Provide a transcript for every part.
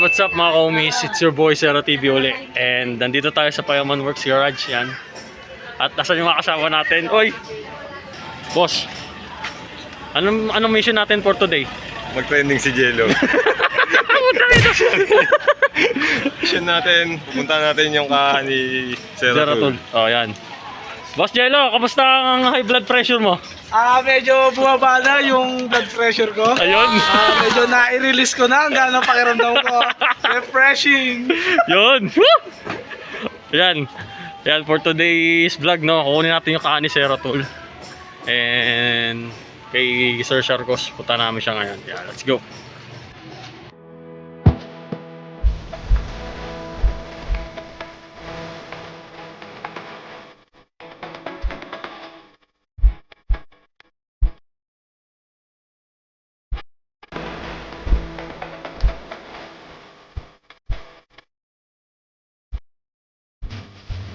what's up mga komis? It's your boy Zero TV uli. And nandito tayo sa Payaman Works Garage yan. At nasa yung mga kasama natin. Oy! Boss! Anong mission natin for today? Mag-trending si Jello. Mission natin, pupunta natin yung kahan ni Zeratul. Seratul. Oh, yan. Boss Jello, kamusta ang high blood pressure mo? Medyo bumaba na yung blood pressure ko. Ayun. Medyo na-release ko na. Ang gano'ng pakiramdam ko. Refreshing. Yun! Woo! Yan. Yan, for today's vlog, no, kukunin natin yung kahan ni Zeratul. And kay Sir Sharkos, punta namin siya ngayon. Yeah, let's go.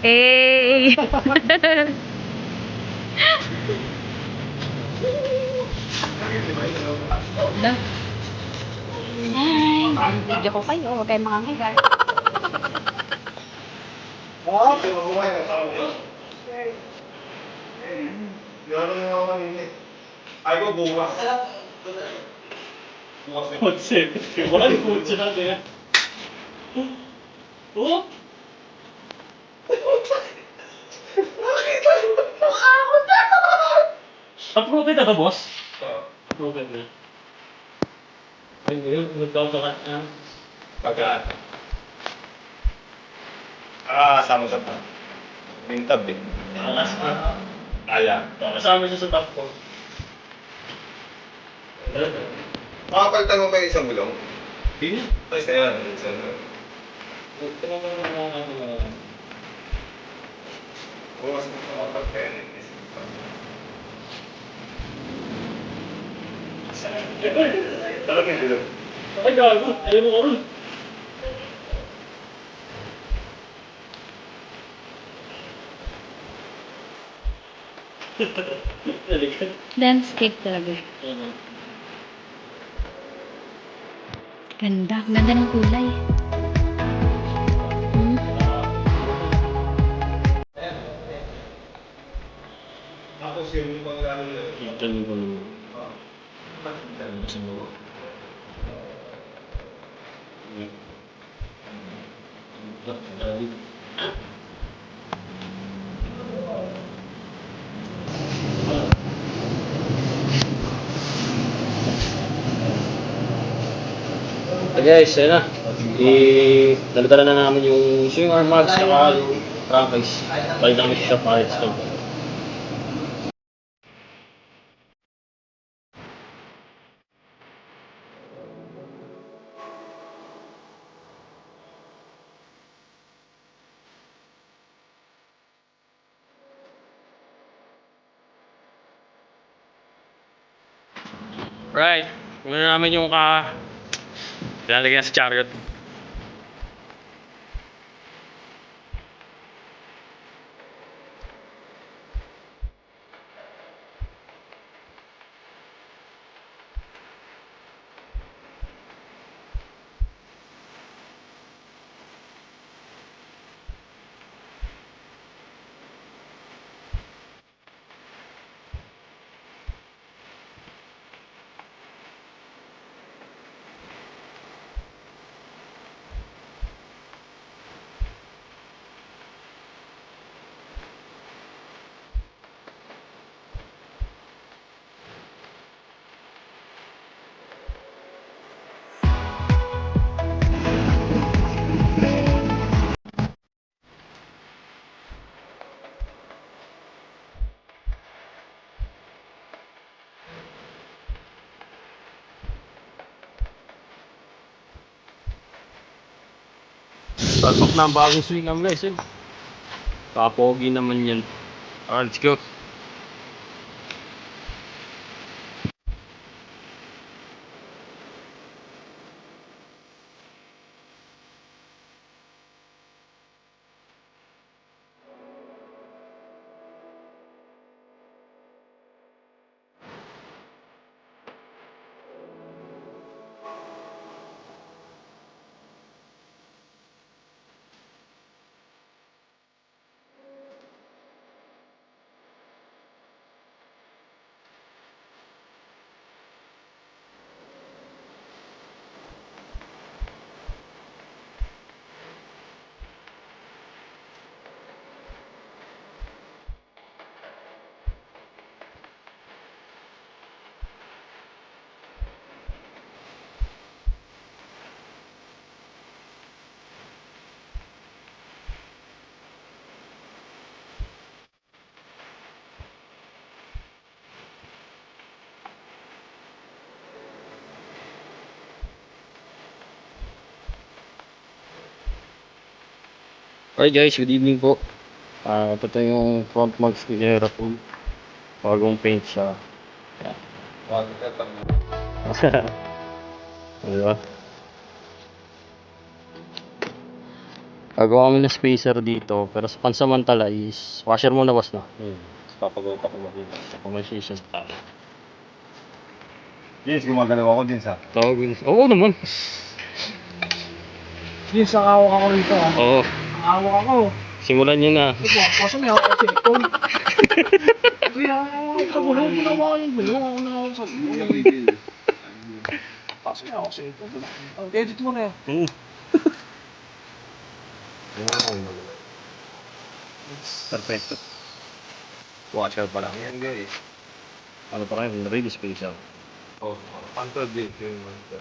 Hey! Hi! Video ko kayo. Huwag kayong makangigal. Ay ko bukas. What's it? One food siya natin. Oh? Approve na ka, boss? Approve na. Ay, ngayon, nagkakakat na. Pagkaan. Sama sa pa. Mintab eh. Alas pa. Aya. Kasama siya sa top ko. Makapalitan mo ba yung isang gulong? Hindi. Ayos na yan. Bukas mo sa makapagpainin. Talagang gulong. Ay, gago. Ayaw mo ko rin. Talaga. Landscape talaga. Ganda. Ganda ng kulay. Hmm. Tapos yung pangalaman na yun. Itan ko naman. Okay guys, ayun na. Dala-dala na namin yung swing arm mags saka yung crankcase. Balik namin sa shop para install. Right. Kunin namin yung pinalagyan sa chariot. Start off na ang bagong swing arm guys. Kapogi naman yan. Alright, let's go. Alright guys, good evening po. Ito yung front mags ni Jera po. Bagong paint siya. Yan. Diba? Gagawa kami ng spacer dito, pero sa pansamantala is washer muna boss na. Papagawa pa ko makina. Conversation tayo. Yes, gumagalaw ako din sa. Tawagin. Oo naman. Yun, sa awak ako rito ah. Oo. Awak ako. Simulan nyo na. Ito, kaso may awak ako cellphone. Kaya, kabulong mo naman ako yung bulong. Ako na ako sa bulong. Kaso may awak cellphone. Edit mo na yan. Perfecto. Watcher pa lang yan guys. Ano pa kayo? Ready special. Oh, pantod din yung monster.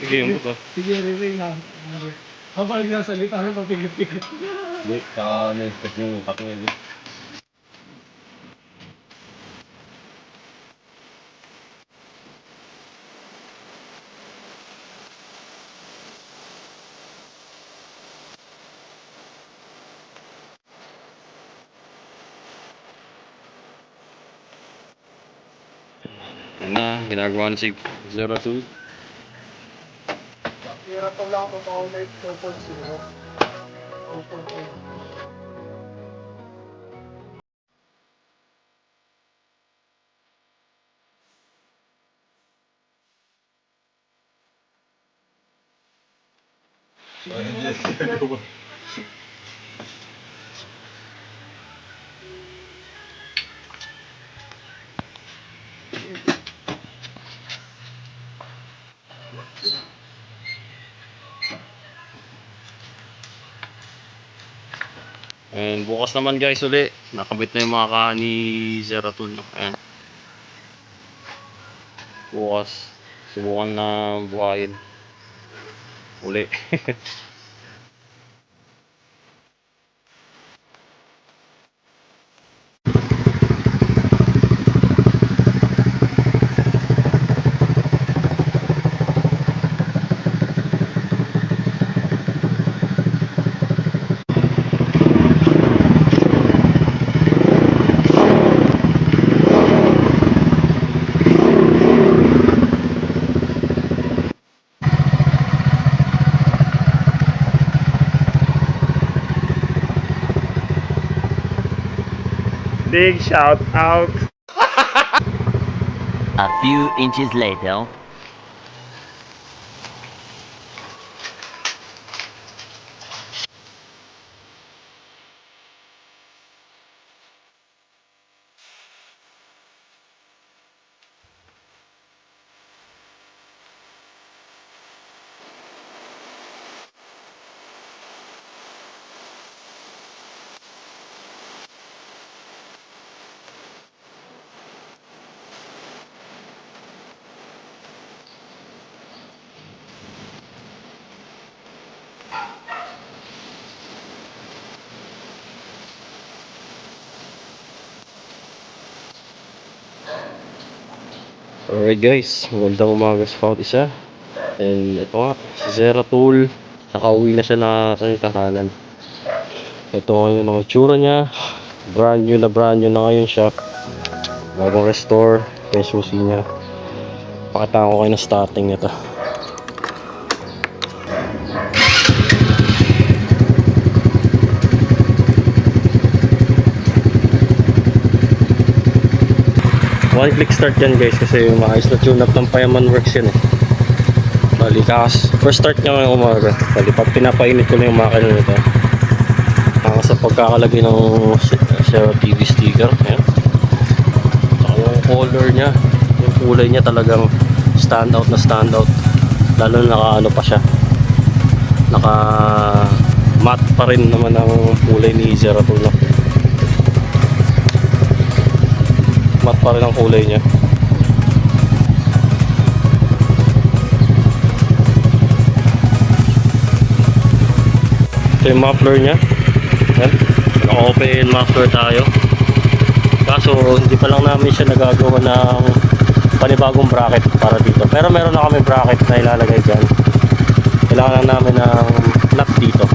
Sige, yung buka. Sige, Riri na. Habang nagsasalita na papigit-pigit. Hindi, saka na-expect yung kapingin. Yan na, ginagawa na si 02. Hirap pa lang ako pa may 2.0. 2.0. And bukas naman guys uli, nakabit na yung mga kahan ni Zeratul. Ayan. Bukas, subukan na buhayin. Uli. Big shout out. A few inches later. Alright guys, magandang umaga sa bawat isa. And ito nga, si Zeratul, nakauwi na siya na sa tahanan. Ito ngayon ang itsura niya. Brand new na ngayon siya. Bagong restore, yung susi niya. Pakita ko kayo ng starting nito. one click start yan guys kasi maayos na tune up ng Payaman Works yan eh. Bali first start niya ngayong umaga. Bali pag pinapainit ko na yung makina nito. Sa pagkakalagay ng Zero TV sticker. Ayan. Saka yung color niya, yung kulay niya talagang stand out. Lalo na naka pa siya. Naka matte pa rin naman ang kulay ni Zero Tool. Matte pa rin ang kulay niya. Ito yung muffler niya. Yan. Naka-open muffler tayo. Kaso hindi pa lang namin siya nagagawa ng panibagong bracket para dito. Pero meron na kami bracket na ilalagay dyan. Kailangan lang namin ng nut dito.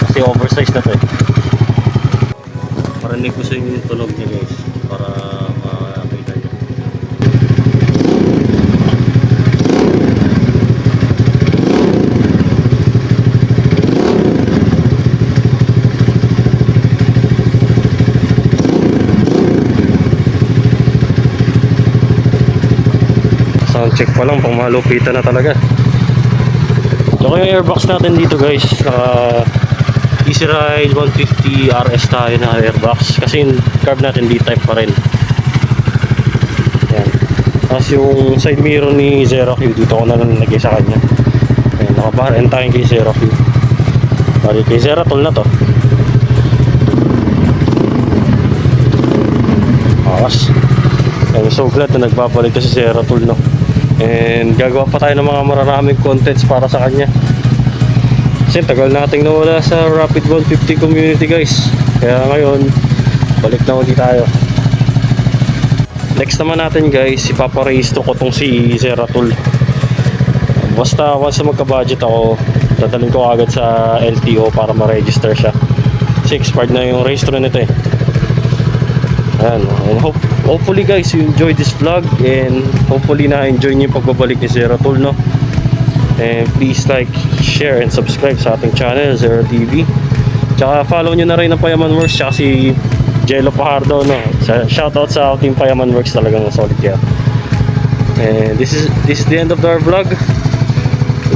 Kasi oversize na to eh. Marinig ko sa inyo yung tunog niya guys. Para makakita nyo. Sound check pa lang, pang malupitan na talaga. So yung airbox natin dito guys, Easy Ride 150 RS tayo na airbox. Kasi yung carb natin D-type pa rin. Yan. Tapos yung side mirror ni Zero Q, dito ko na nalagay sa kanya. Ayan, nakabahan tayo kay Zero Q. Bali kay Zero Tool na to. Awas. I'm so glad na nagbabalik to si Zero Tool, no? And gagawa pa tayo ng mga mararaming contents para sa kanya. Kasi tagal nating nawala sa Rapid 150 community guys. Kaya ngayon, balik na ulit tayo. Next naman natin guys, ipaparace ko tong si Zero Tool. Basta once na magka-budget ako, dadalhin ko agad sa LTO para ma-register siya. Kasi expired na yung registro nito eh. Ayan, and hopefully guys you enjoy this vlog, and hopefully na-enjoy nyo yung pagbabalik ni Zero Tool, no? And please like, share, and subscribe sa ating channel, Zero TV. Tsaka follow nyo na rin ang Payaman Works, tsaka si Jello Pajardo, no? Shoutout sa Team Payaman Works, talagang solid yan. And this is the end of our vlog.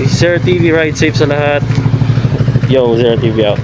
Zero TV, ride safe sa lahat. Yo, Zero TV out.